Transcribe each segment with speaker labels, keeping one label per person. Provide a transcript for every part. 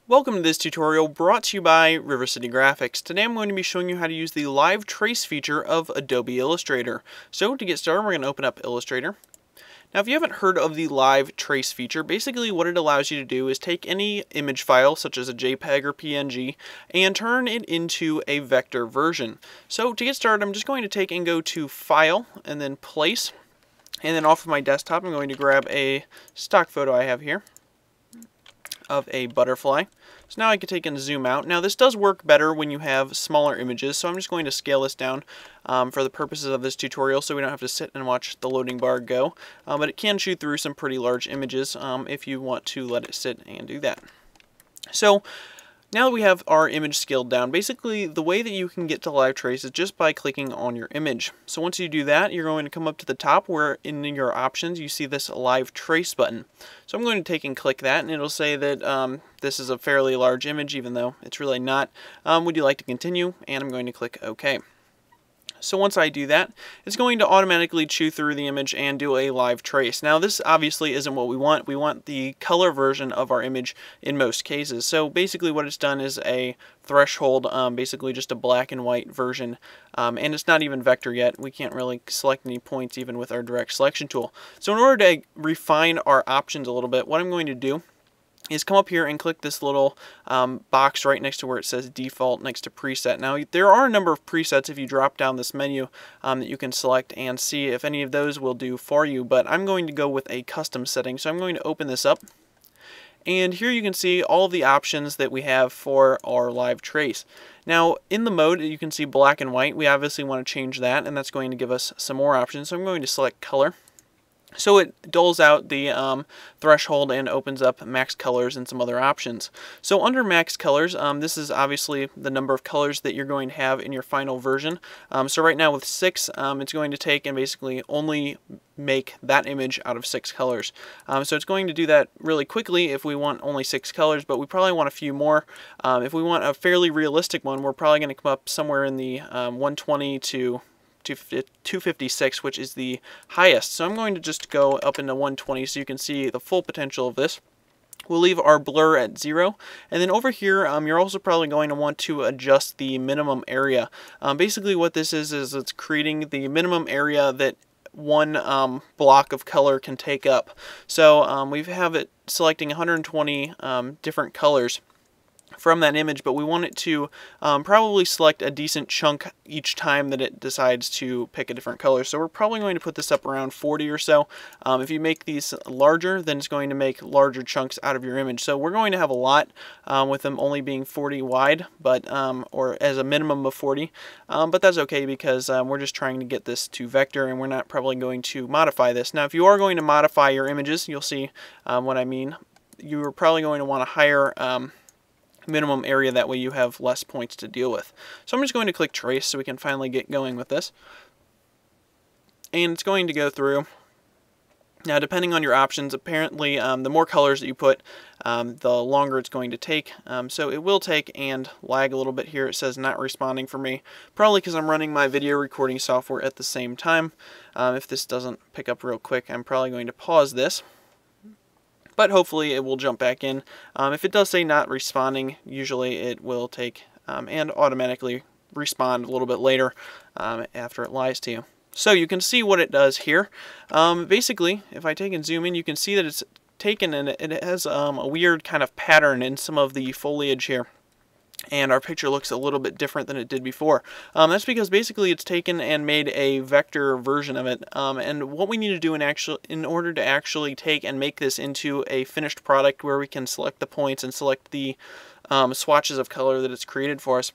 Speaker 1: Welcome to this tutorial brought to you by River City Graphics. Today I'm going to be showing you how to use the live trace feature of Adobe Illustrator. So to get started, we're going to open up Illustrator. Now if you haven't heard of the live trace feature, basically what it allows you to do is take any image file such as a JPEG or PNG and turn it into a vector version. So to get started, I'm just going to take and go to File and then Place, and then off of my desktop I'm going to grab a stock photo I have here of a butterfly. So now I can take and zoom out. Now this does work better when you have smaller images, so I'm just going to scale this down for the purposes of this tutorial so we don't have to sit and watch the loading bar go. But it can shoot through some pretty large images if you want to let it sit and do that. So now that we have our image scaled down, basically the way that you can get to live trace is just by clicking on your image. So once you do that, you're going to come up to the top where in your options you see this live trace button. So I'm going to take and click that, and it'll say that this is a fairly large image, even though it's really not. Would you like to continue? And I'm going to click OK. So once I do that, it's going to automatically chew through the image and do a live trace. Now this obviously isn't what we want. We want the color version of our image in most cases. So basically what it's done is a threshold, basically just a black and white version, and it's not even vector yet. We can't really select any points even with our direct selection tool. So in order to refine our options a little bit, what I'm going to do is come up here and click this little box right next to where it says default next to preset. Now there are a number of presets if you drop down this menu that you can select and see if any of those will do for you, but I'm going to go with a custom setting. So I'm going to open this up, and here you can see all of the options that we have for our live trace. Now in the mode you can see black and white. We obviously want to change that, and that's going to give us some more options. So I'm going to select color. So it doles out the threshold and opens up max colors and some other options. So under max colors, this is obviously the number of colors that you're going to have in your final version. So right now with 6, it's going to take and basically only make that image out of 6 colors. So it's going to do that really quickly if we want only 6 colors, but we probably want a few more. If we want a fairly realistic one, we're probably going to come up somewhere in the 120 to 256, which is the highest. So I'm going to just go up into 120 so you can see the full potential of this. We'll leave our blur at 0, and then over here you're also probably going to want to adjust the minimum area. Basically what this is it's creating the minimum area that one block of color can take up. So we have it selecting 120 different colors from that image, but we want it to probably select a decent chunk each time that it decides to pick a different color. So we're probably going to put this up around 40 or so. If you make these larger, then it's going to make larger chunks out of your image. So we're going to have a lot with them only being 40 wide, but or as a minimum of 40. But that's okay because we're just trying to get this to vector, and we're not probably going to modify this. Now if you are going to modify your images, you'll see what I mean. You're probably going to want a higher minimum area, that way you have less points to deal with. So I'm just going to click trace so we can finally get going with this, and it's going to go through. Now depending on your options, apparently the more colors that you put, the longer it's going to take. So it will take and lag a little bit here. It says not responding for me, probably because I'm running my video recording software at the same time. If this doesn't pick up real quick, I'm probably going to pause this, but hopefully it will jump back in. If it does say not responding, usually it will take and automatically respond a little bit later after it lies to you. So you can see what it does here. Basically, if I take and zoom in, you can see that it's taken and it has a weird kind of pattern in some of the foliage here, and our picture looks a little bit different than it did before. That's because basically it's taken and made a vector version of it, and what we need to do in order to actually take and make this into a finished product where we can select the points and select the swatches of color that it's created for us,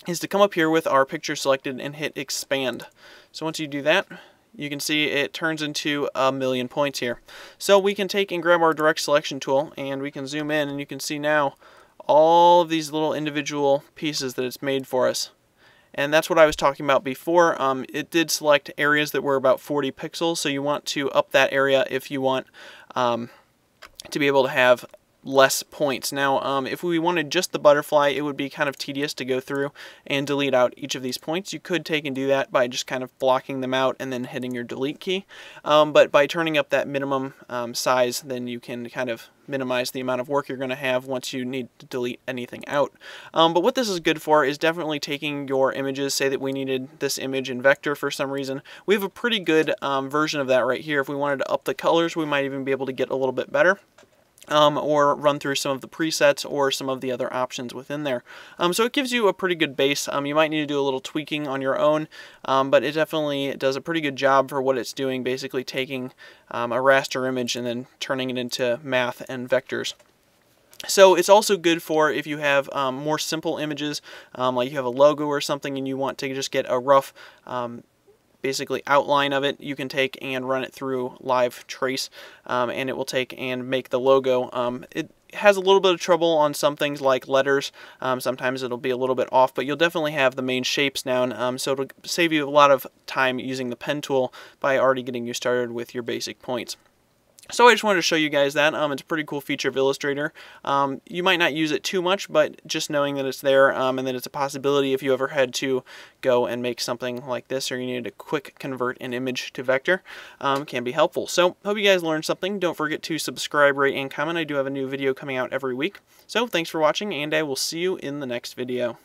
Speaker 1: is to come up here with our picture selected and hit expand. So once you do that, you can see it turns into 1,000,000 points here. So we can take and grab our direct selection tool and we can zoom in, and you can see now all of these little individual pieces that it's made for us. And that's what I was talking about before. It did select areas that were about 40 pixels, so you want to up that area if you want to be able to have less points. Now, if we wanted just the butterfly, it would be kind of tedious to go through and delete out each of these points. You could take and do that by just kind of blocking them out and then hitting your delete key. But by turning up that minimum size, then you can kind of minimize the amount of work you're going to have once you need to delete anything out. But what this is good for is definitely taking your images. Say that we needed this image in vector for some reason. We have a pretty good version of that right here. If we wanted to up the colors, we might even be able to get a little bit better. Or run through some of the presets or some of the other options within there. So it gives you a pretty good base. You might need to do a little tweaking on your own, but it definitely does a pretty good job for what it's doing, basically taking a raster image and then turning it into math and vectors. So it's also good for if you have more simple images, like you have a logo or something and you want to just get a rough basically outline of it. You can take and run it through live trace, and it will take and make the logo. It has a little bit of trouble on some things like letters. Sometimes it'll be a little bit off, but you'll definitely have the main shapes down, so it'll save you a lot of time using the pen tool by already getting you started with your basic points. So I just wanted to show you guys that. It's a pretty cool feature of Illustrator. You might not use it too much, but just knowing that it's there and that it's a possibility if you ever had to go and make something like this or you needed to quick convert an image to vector can be helpful. So hope you guys learned something. Don't forget to subscribe, rate, and comment. I do have a new video coming out every week. So thanks for watching, and I will see you in the next video.